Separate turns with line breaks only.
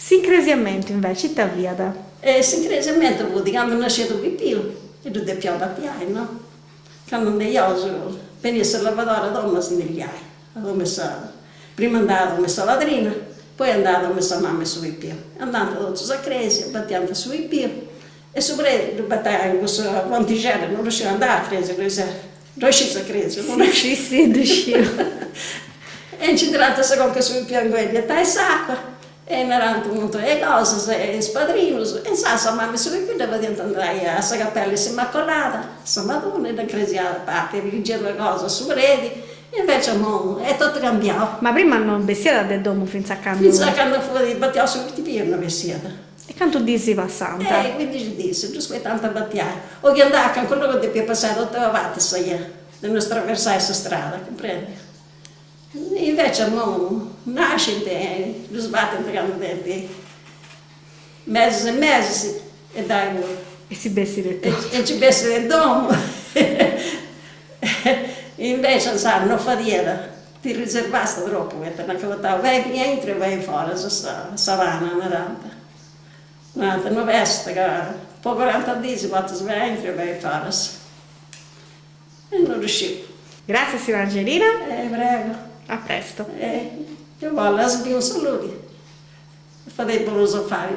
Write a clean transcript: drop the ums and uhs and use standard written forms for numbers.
Sincresiamento invece, te avviata.
E sincresiamente vuol dire quando nasce più più, e tu devi battiare, no? Quando non io venisse a lavare donna si negliai. Prima andavo a messa ladrina, poi andavo a messa mamma su i più. Andando a tutti a cresi, battendo su i più. E sopra le battaglie in questo quanticello non riuscivo ad andare a cresi, riuscito a cresi, non riuscivo.
Sì, riuscivo.
E ci tratta secondo sui piangoli e tai sacca e narrando molto le cose, e spadrino, e sa mamma su qui deve andare a sa cappella si immacolata, sa madonna e da cresi alla parte, rilegge due cose su redi, e invece mo è tutto cambiato.
Ma prima hanno bestiata del domo fino a quando...
Finché quando fuori battiamo su tutti i piedi una vestita.
E quanto disi passanta?
Quindi ci disse, giusto che tanto battiare. O che andare con quello che deve passare tutte le volte, sai, di non attraversare questa strada, comprendi? Invece non nasce lo sbatte entrando dentro mesi e mesi e dai
E si bessi del domo.
e ci pensi del domo. Invece sai, non fa niente, ti riservasti troppo, perché vai entri e vai fuori, savana, non veste, poi 40 giorni vai entri e vai fuori. E non riuscivo.
Grazie signora Angelina.
Prego.
A presto.
Io voglio sbio saluti. Fate i buoni affari.